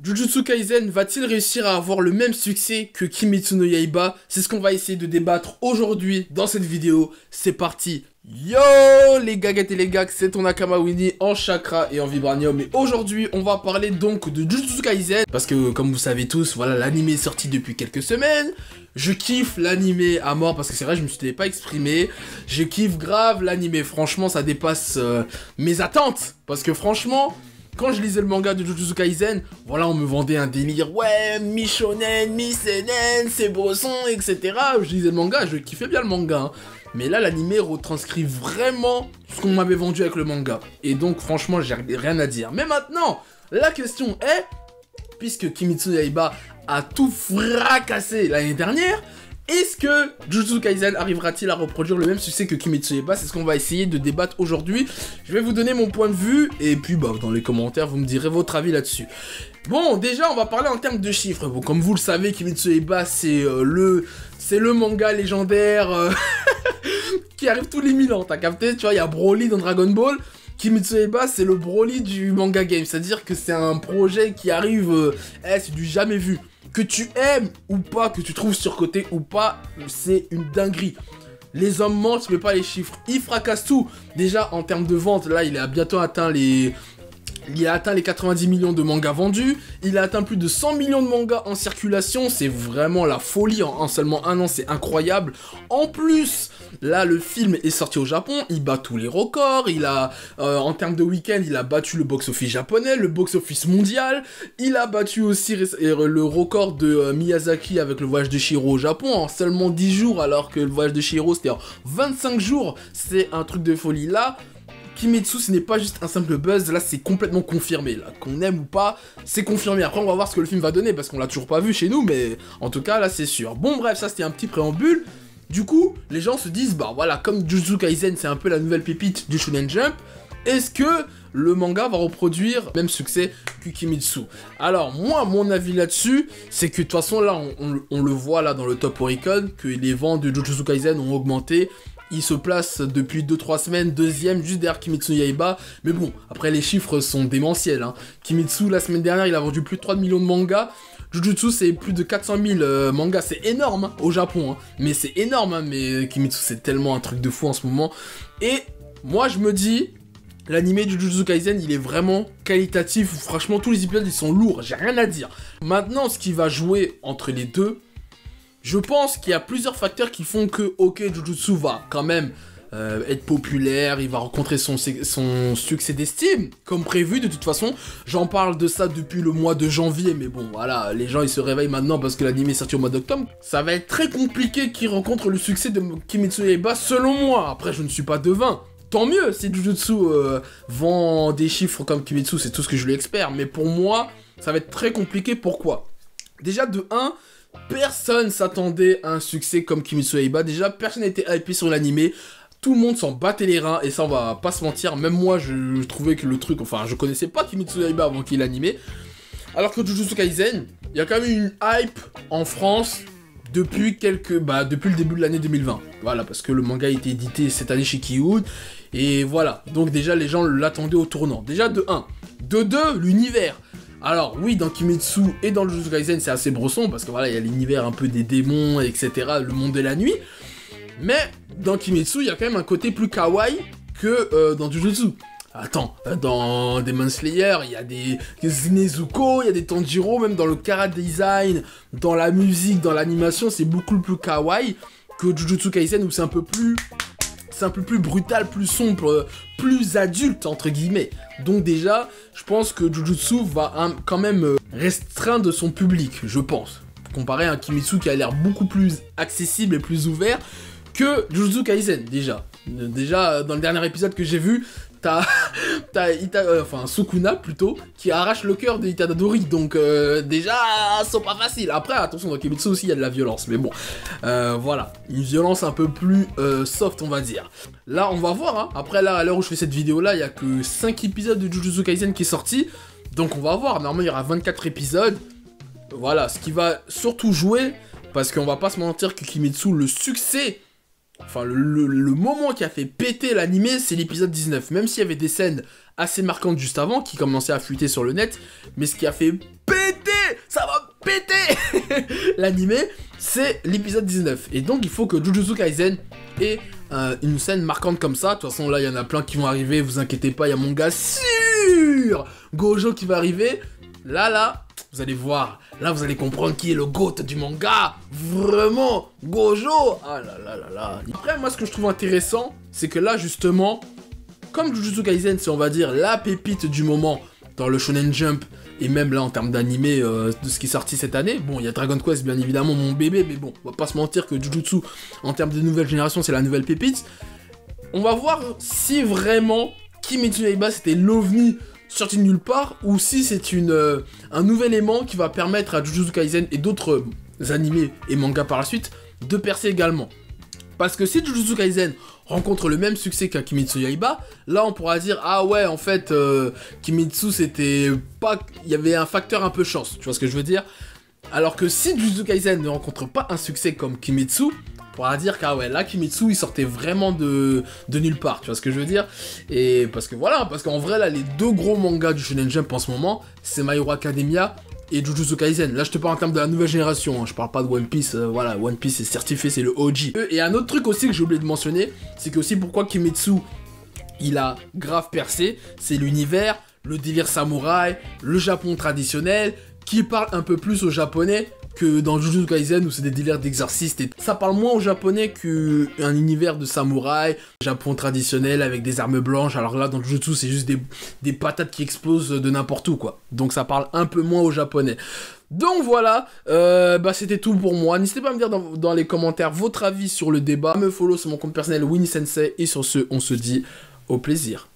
Jujutsu Kaisen va-t-il réussir à avoir le même succès que Kimetsu no Yaiba? C'est ce qu'on va essayer de débattre aujourd'hui dans cette vidéo. C'est parti. Yo les gaguettes et les gags, c'est ton Nakama Winnie en chakra et en vibranium. Et aujourd'hui, on va parler donc de Jujutsu Kaisen. Parce que, comme vous savez tous, voilà, l'anime est sorti depuis quelques semaines. Je kiffe l'anime à mort parce que c'est vrai, je me suis pas exprimé. Je kiffe grave l'anime, franchement, ça dépasse mes attentes. Parce que franchement... Quand je lisais le manga de Jujutsu Kaisen, voilà, on me vendait un délire, ouais, mi-shonen, mi-seinen, c'est brosson, etc. Je lisais le manga, je kiffais bien le manga, hein. Mais là, l'anime retranscrit vraiment ce qu'on m'avait vendu avec le manga. Et donc, franchement, j'ai rien à dire. Mais maintenant, la question est, puisque Kimetsu no Yaiba a tout fracassé l'année dernière, est-ce que Jujutsu Kaisen arrivera-t-il à reproduire le même succès que Kimetsu no Yaiba? C'est ce qu'on va essayer de débattre aujourd'hui. Je vais vous donner mon point de vue, et puis bah, dans les commentaires, vous me direz votre avis là-dessus. Bon, déjà, on va parler en termes de chiffres. Bon, comme vous le savez, Kimetsu no Yaiba, c'est le manga légendaire qui arrive tous les 1000 ans, t'as capté? Tu vois, il y a Broly dans Dragon Ball. Kimetsu no Yaiba, c'est le Broly du manga game. C'est-à-dire que c'est un projet qui arrive... c'est du jamais vu. Que tu aimes ou pas, que tu trouves surcoté ou pas, c'est une dinguerie. Les hommes mentent, mais pas les chiffres. Il fracasse tout. Déjà, en termes de vente, là, il a bientôt atteint les... Il a atteint les 90 millions de mangas vendus, il a atteint plus de 100 millions de mangas en circulation, c'est vraiment la folie, en seulement un an, c'est incroyable. En plus, là, le film est sorti au Japon, il bat tous les records, il a, en termes de week-end, il a battu le box-office japonais, le box-office mondial, il a battu aussi le record de Miyazaki avec le voyage de Chihiro au Japon en seulement 10 jours, alors que le voyage de Chihiro, c'était en 25 jours, c'est un truc de folie là. Kimetsu, ce n'est pas juste un simple buzz, là c'est complètement confirmé, là, qu'on aime ou pas, c'est confirmé. Après on va voir ce que le film va donner, parce qu'on l'a toujours pas vu chez nous, mais en tout cas là c'est sûr. Bon bref, ça c'était un petit préambule. Du coup, les gens se disent, bah voilà, comme Jujutsu Kaisen c'est un peu la nouvelle pépite du Shonen Jump, est-ce que le manga va reproduire le même succès que Kimetsu? Alors moi, mon avis là-dessus, c'est que de toute façon là, on le voit là dans le top Oricon, que les ventes de Jujutsu Kaisen ont augmenté. Il se place depuis 2-3 semaines, deuxième, juste derrière Kimetsu no Yaiba. Mais bon, après les chiffres sont démentiels, hein. Kimetsu, la semaine dernière, il a vendu plus de 3 millions de mangas. Jujutsu, c'est plus de 400 000 mangas. C'est énorme, hein, au Japon, hein. Mais c'est énorme, hein, mais Kimetsu, c'est tellement un truc de fou en ce moment. Et moi, je me dis... L'anime du Jujutsu Kaisen, il est vraiment qualitatif. Franchement, tous les épisodes, ils sont lourds. J'ai rien à dire. Maintenant, ce qui va jouer entre les deux... Je pense qu'il y a plusieurs facteurs qui font que, ok, Jujutsu va quand même être populaire, il va rencontrer son succès d'estime, comme prévu de toute façon. J'en parle de ça depuis le mois de janvier, mais bon, voilà, les gens ils se réveillent maintenant parce que l'anime est sorti au mois d'octobre. Ça va être très compliqué qu'il rencontre le succès de Kimetsu no Yaiba, selon moi. Après, je ne suis pas devin. Tant mieux si Jujutsu vend des chiffres comme Kimetsu, c'est tout ce que je lui espère. Mais pour moi, ça va être très compliqué. Pourquoi? Déjà, de 1... Personne s'attendait à un succès comme Kimetsu no Yaiba. Déjà, personne n'était hypé sur l'anime. Tout le monde s'en battait les reins. Et ça, on va pas se mentir. Même moi, je trouvais que le truc... Enfin, je connaissais pas Kimetsu no Yaiba avant qu'il l'animé. Alors que Jujutsu Kaisen, il y a quand même une hype en France depuis depuis le début de l'année 2020. Voilà, parce que le manga a été édité cette année chez Kiyun. Et voilà. Donc déjà, les gens l'attendaient au tournant. Déjà, de 1. De 2, l'univers. Alors oui, dans Kimetsu et dans Jujutsu Kaisen, c'est assez brosson, parce que voilà, il y a l'univers un peu des démons, etc., le monde de la nuit. Mais dans Kimetsu, il y a quand même un côté plus kawaii que dans Jujutsu. Attends, dans Demon Slayer, il y a des Nezuko, il y a des Tanjiro, même dans le chara design, dans la musique, dans l'animation, c'est beaucoup plus kawaii que Jujutsu Kaisen, où c'est un peu plus brutal, plus sombre, plus adulte, entre guillemets. Donc déjà, je pense que Jujutsu va quand même restreindre son public, je pense. Comparé à un Kimetsu qui a l'air beaucoup plus accessible et plus ouvert que Jujutsu Kaisen, déjà. Déjà, dans le dernier épisode que j'ai vu, t'as Sukuna plutôt, qui arrache le cœur de Itadori, donc déjà, c'est pas facile. Après, attention, dans Kimetsu aussi, il y a de la violence, mais bon, voilà, une violence un peu plus soft, on va dire. Là, on va voir, hein. Après, là, à l'heure où je fais cette vidéo-là, il y a que 5 épisodes de Jujutsu Kaisen qui est sorti, donc on va voir. Normalement, il y aura 24 épisodes. Voilà, ce qui va surtout jouer, parce qu'on va pas se mentir que Kimetsu, le succès... Enfin, le moment qui a fait péter l'animé, c'est l'épisode 19. Même s'il y avait des scènes assez marquantes juste avant, qui commençaient à fuiter sur le net, mais ce qui a fait péter ça va péter. L'anime, c'est l'épisode 19. Et donc, il faut que Jujutsu Kaisen ait une scène marquante comme ça. De toute façon, là, il y en a plein qui vont arriver, vous inquiétez pas, il y a mon gars sûr Gojo qui va arriver. Là, vous allez voir. Là, vous allez comprendre qui est le GOAT du manga. Vraiment, Gojo. Ah là là là là. Après, moi, ce que je trouve intéressant, c'est que là, justement, comme Jujutsu Kaisen, c'est, on va dire, la pépite du moment dans le Shonen Jump, et même là, en termes d'animé, de ce qui est sorti cette année. Bon, il y a Dragon Quest, bien évidemment, mon bébé, mais bon, on va pas se mentir que Jujutsu, en termes de nouvelle génération, c'est la nouvelle pépite. On va voir si vraiment Kimetsu no Yaiba, c'était l'ovni sorti de nulle part, ou si c'est un nouvel élément qui va permettre à Jujutsu Kaisen et d'autres animés et mangas par la suite de percer également. Parce que si Jujutsu Kaisen rencontre le même succès qu'un Kimetsu no Yaiba, là on pourra dire ah ouais en fait Kimetsu c'était pas, il y avait un facteur un peu chance, tu vois ce que je veux dire. Alors que si Jujutsu Kaisen ne rencontre pas un succès comme Kimetsu, on pourra dire qu'ah ouais là Kimetsu il sortait vraiment de nulle part, tu vois ce que je veux dire. Et parce que voilà, parce qu'en vrai là les deux gros mangas du Shonen Jump en ce moment, c'est My Hero Academia et Jujutsu Kaisen. Là je te parle en termes de la nouvelle génération, hein. Je parle pas de One Piece, voilà, One Piece est certifié, c'est le OG. Et un autre truc aussi que j'ai oublié de mentionner, c'est que aussi pourquoi Kimetsu il a grave percé, c'est l'univers, le délire samouraï, le Japon traditionnel, qui parle un peu plus aux japonais que dans Jujutsu Kaisen où c'est des délires d'exorcistes et ça parle moins aux japonais qu'un univers de samouraï, Japon traditionnel avec des armes blanches, alors là dans Jujutsu c'est juste des patates qui explosent de n'importe où quoi, donc ça parle un peu moins aux japonais. Donc voilà, c'était tout pour moi. N'hésitez pas à me dire dans les commentaires votre avis sur le débat, me follow sur mon compte personnel Winnie Sensei et sur ce on se dit au plaisir.